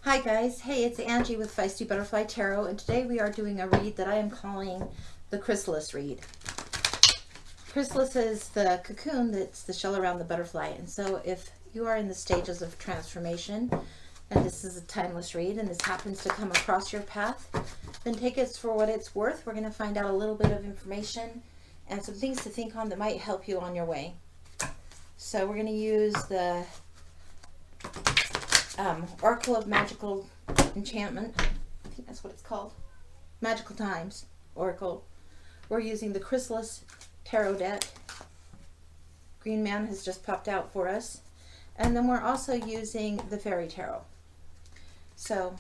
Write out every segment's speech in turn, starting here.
Hi guys, hey, it's Angie with Feisty Butterfly Tarot, and today we are doing a read that I am calling the Chrysalis read. Chrysalis is the cocoon that's the shell around the butterfly, and so if you are in the stages of transformation, and this is a timeless read, and this happens to come across your path, then take it for what it's worth. We're going to find out a little bit of information and some things to think on that might help you on your way. So we're going to use the Oracle of Magical Enchantment. I think that's what it's called. Magical Times Oracle. We're using the Chrysalis Tarot deck. Green Man has just popped out for us. And then we're also using the Faerie Tarot. So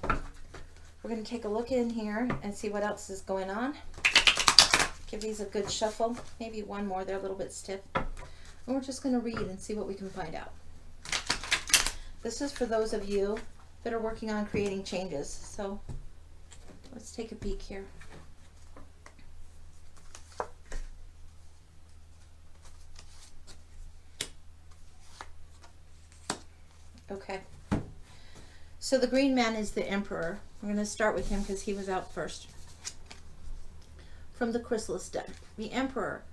we're going to take a look in here and see what else is going on. Give these a good shuffle. Maybe one more. They're a little bit stiff. And we're just going to read and see what we can find out. This is for those of you that are working on creating changes. So let's take a peek here. Okay. So the Green Man is the Emperor. We're going to start with him because he was out first. From the Chrysalis deck. The Emperor.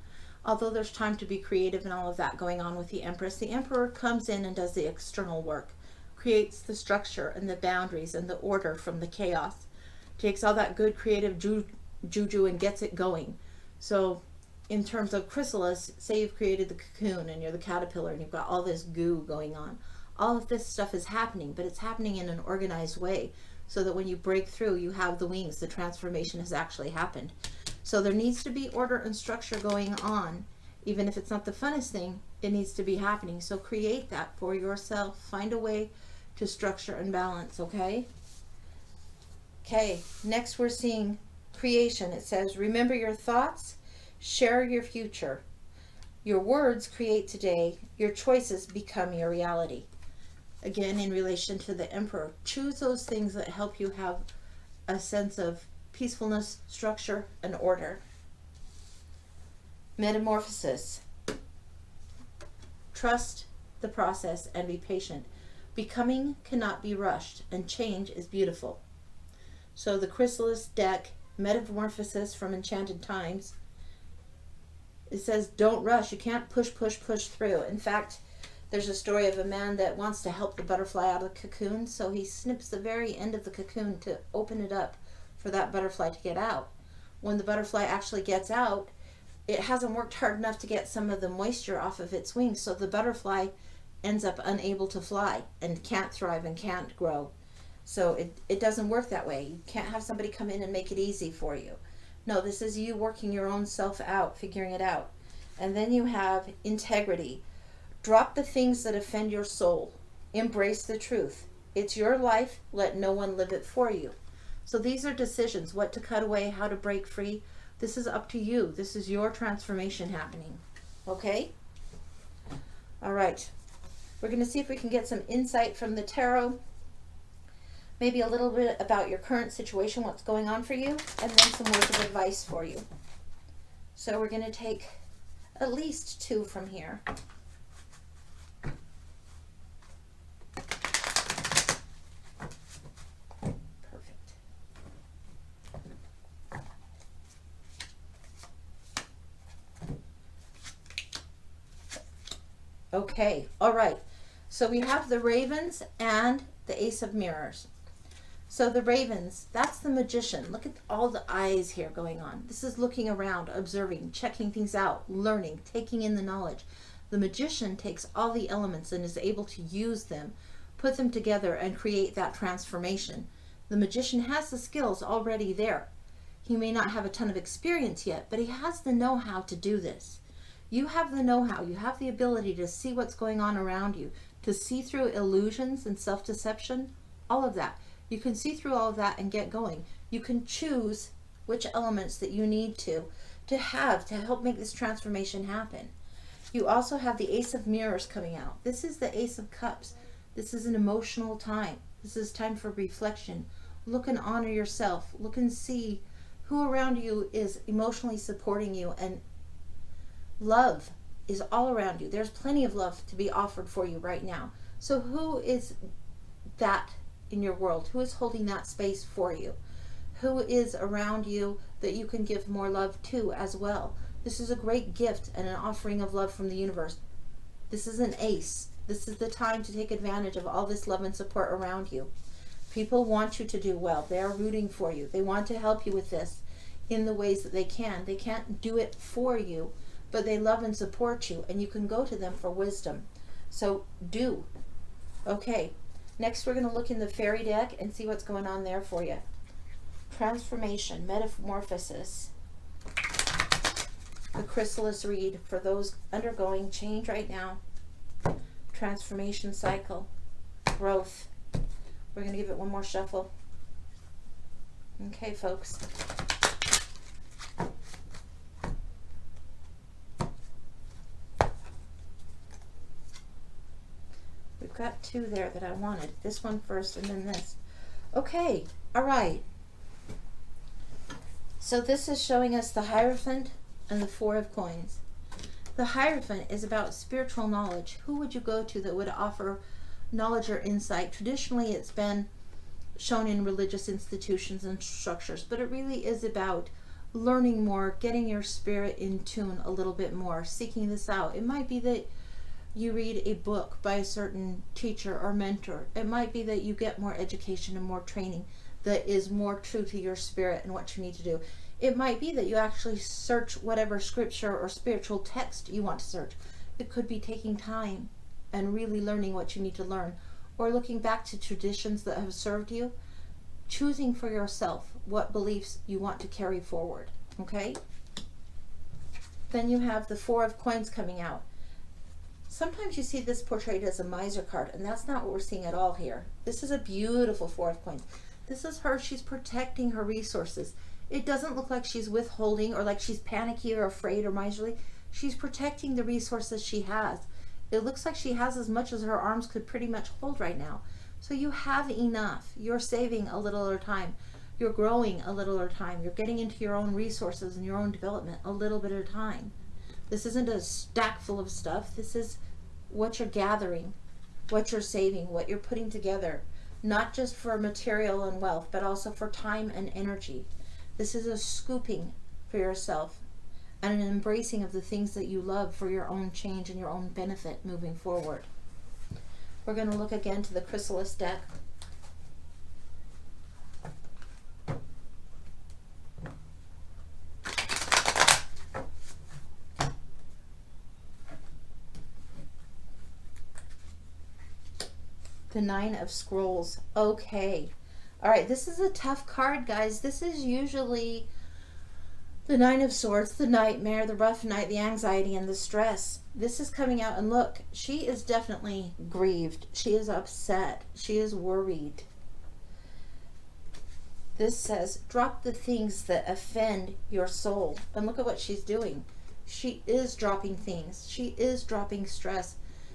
Although there's time to be creative and all of that going on with the Empress, the Emperor comes in and does the external work, creates the structure and the boundaries and the order from the chaos, takes all that good creative juju and gets it going. So in terms of Chrysalis, say you've created the cocoon and you're the caterpillar and you've got all this goo going on. All of this stuff is happening, but it's happening in an organized way so that when you break through, you have the wings. The transformation has actually happened. So there needs to be order and structure going on. Even if it's not the funnest thing, it needs to be happening. So create that for yourself. Find a way to structure and balance, okay? Okay, next we're seeing creation. It says, remember your thoughts, share your future. Your words create today. Your choices become your reality. Again, in relation to the Emperor, choose those things that help you have a sense of peacefulness, structure, and order. Metamorphosis. Trust the process and be patient. Becoming cannot be rushed, and change is beautiful. So the Chrysalis deck, Metamorphosis from Enchanted Times, it says don't rush. You can't push through. In fact, there's a story of a man that wants to help the butterfly out of the cocoon, so he snips the very end of the cocoon to open it up for that butterfly to get out. When the butterfly actually gets out, it hasn't worked hard enough to get some of the moisture off of its wings, so the butterfly ends up unable to fly and can't thrive and can't grow. So it doesn't work that way. You can't have somebody come in and make it easy for you. No, this is you working your own self out, figuring it out. And then you have integrity. Drop the things that offend your soul. Embrace the truth. It's your life. Let no one live it for you. So these are decisions, what to cut away, how to break free. This is up to you. This is your transformation happening. Okay? All right. We're going to see if we can get some insight from the tarot. Maybe a little bit about your current situation, what's going on for you, and then some words of advice for you. So we're going to take at least two from here. Okay, all right. So we have the Ravens and the Ace of Mirrors. So the Ravens, that's the magician. Look at all the eyes here going on. This is looking around, observing, checking things out, learning, taking in the knowledge. The magician takes all the elements and is able to use them, put them together, and create that transformation. The magician has the skills already there. He may not have a ton of experience yet, but he has the know-how to do this. You have the know-how, you have the ability to see what's going on around you, to see through illusions and self-deception, all of that. You can see through all of that and get going. You can choose which elements that you need to have to help make this transformation happen. You also have the Ace of Mirrors coming out. This is the Ace of Cups. This is an emotional time. This is time for reflection. Look and honor yourself. Look and see who around you is emotionally supporting you, and love is all around you. There's plenty of love to be offered for you right now. So who is that in your world? Who is holding that space for you? Who is around you that you can give more love to as well? This is a great gift and an offering of love from the universe. This is an ace. This is the time to take advantage of all this love and support around you. People want you to do well. They are rooting for you. They want to help you with this in the ways that they can. They can't do it for you, but they love and support you, and you can go to them for wisdom. So do. Okay, next we're going to look in the Faerie deck and see what's going on there for you. Transformation, metamorphosis. The Chrysalis read for those undergoing change right now. Transformation cycle. Growth. We're going to give it one more shuffle. Okay, folks. We've got two there that I wanted. This one first and then this. Okay, all right. So this is showing us the Hierophant and the Four of Coins. The Hierophant is about spiritual knowledge. Who would you go to that would offer knowledge or insight? Traditionally, it's been shown in religious institutions and structures, but it really is about learning more, getting your spirit in tune a little bit more, seeking this out. It might be that you read a book by a certain teacher or mentor. It might be that you get more education and more training that is more true to your spirit and what you need to do. It might be that you actually search whatever scripture or spiritual text you want to search. It could be taking time and really learning what you need to learn, or looking back to traditions that have served you, choosing for yourself what beliefs you want to carry forward. Okay? Then you have the Four of Coins coming out. Sometimes you see this portrayed as a miser card, and that's not what we're seeing at all here. This is a beautiful Four of Coins. This is her. She's protecting her resources. It doesn't look like she's withholding or like she's panicky or afraid or miserly. She's protecting the resources she has. It looks like she has as much as her arms could pretty much hold right now. So you have enough. You're saving a little at a time. You're growing a little at a time. You're getting into your own resources and your own development a little bit at a time. This isn't a stack full of stuff. This is what you're gathering, what you're saving, what you're putting together, not just for material and wealth, but also for time and energy. This is a scooping for yourself and an embracing of the things that you love for your own change and your own benefit moving forward. We're going to look again to the Chrysalis deck. The Nine of Scrolls. Okay. All right, this is a tough card, guys. This is usually the Nine of Swords, the nightmare, the rough night, the anxiety, and the stress. This is coming out, and look, she is definitely grieved. She is upset. She is worried. This says, drop the things that offend your soul. And look at what she's doing. She is dropping things. She is dropping stress.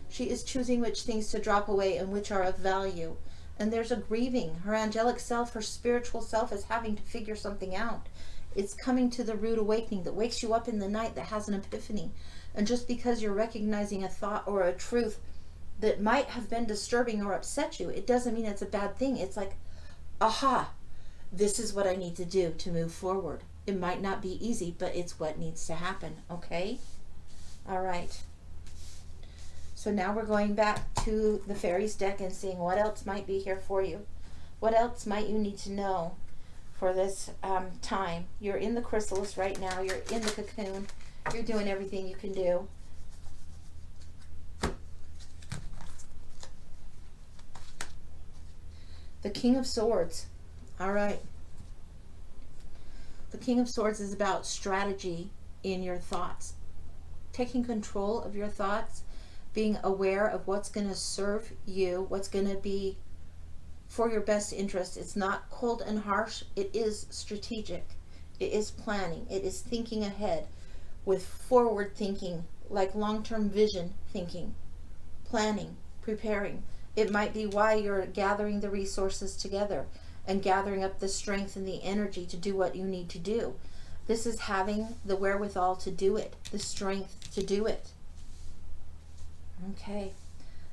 She is choosing which things to drop away and which are of value. And there's a grieving. Her angelic self, her spiritual self is having to figure something out. It's coming to the rude awakening that wakes you up in the night, that has an epiphany. And just because you're recognizing a thought or a truth that might have been disturbing or upset you, it doesn't mean it's a bad thing. It's like, aha, this is what I need to do to move forward. It might not be easy, but it's what needs to happen, okay? All right. So now we're going back to the Fairies deck and seeing what else might be here for you. What else might you need to know for this time? You're in the Chrysalis right now. You're in the cocoon. You're doing everything you can do. The King of Swords. All right. The King of Swords is about strategy in your thoughts. Taking control of your thoughts. Being aware of what's going to serve you, what's going to be for your best interest. It's not cold and harsh. It is strategic. It is planning. It is thinking ahead with forward thinking, like long-term vision thinking, planning, preparing. It might be why you're gathering the resources together and gathering up the strength and the energy to do what you need to do. This is having the wherewithal to do it, the strength to do it. Okay,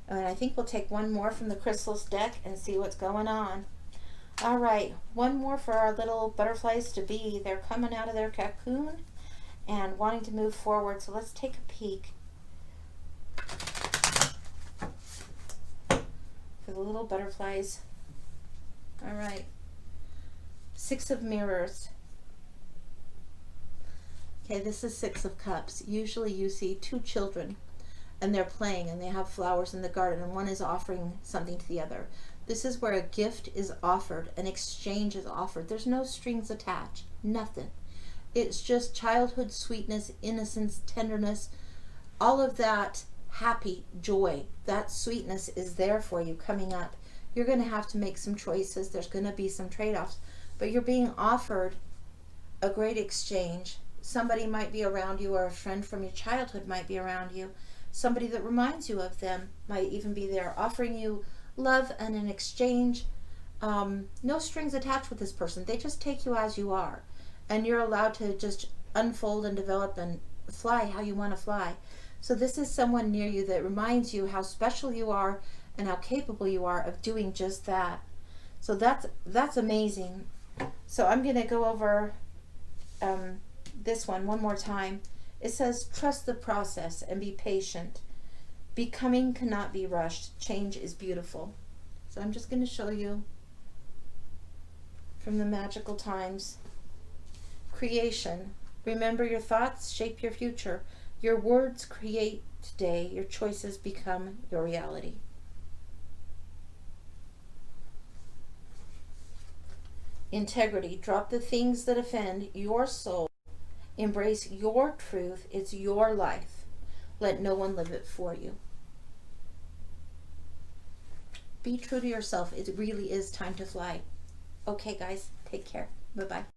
And I think we'll take one more from the Chrysalis deck and see what's going on. All right, one more for our little butterflies to be. They're coming out of their cocoon and wanting to move forward. So let's take a peek for the little butterflies. All right, 6 of Mirrors. Okay, this is 6 of Cups. Usually you see 2 children and they're playing and they have flowers in the garden and one is offering something to the other. This is where a gift is offered, an exchange is offered. There's no strings attached, nothing. It's just childhood sweetness, innocence, tenderness, all of that happy joy. That sweetness is there for you coming up. You're going to have to make some choices. There's going to be some trade-offs, but you're being offered a great exchange. Somebody might be around you, or a friend from your childhood might be around you. Somebody that reminds you of them might even be there offering you love and an exchange. No strings attached with this person. They just take you as you are. And you're allowed to just unfold and develop and fly how you want to fly. So this is someone near you that reminds you how special you are and how capable you are of doing just that. So that's amazing. So I'm going to go over this one more time. It says, trust the process and be patient. Becoming cannot be rushed. Change is beautiful. So I'm just going to show you from the magical times. Creation. Remember, your thoughts shape your future. Your words create today. Your choices become your reality. Integrity. Drop the things that offend your soul. Embrace your truth. It's your life. Let no one live it for you. Be true to yourself. It really is time to fly. Okay, guys, take care. Bye-bye.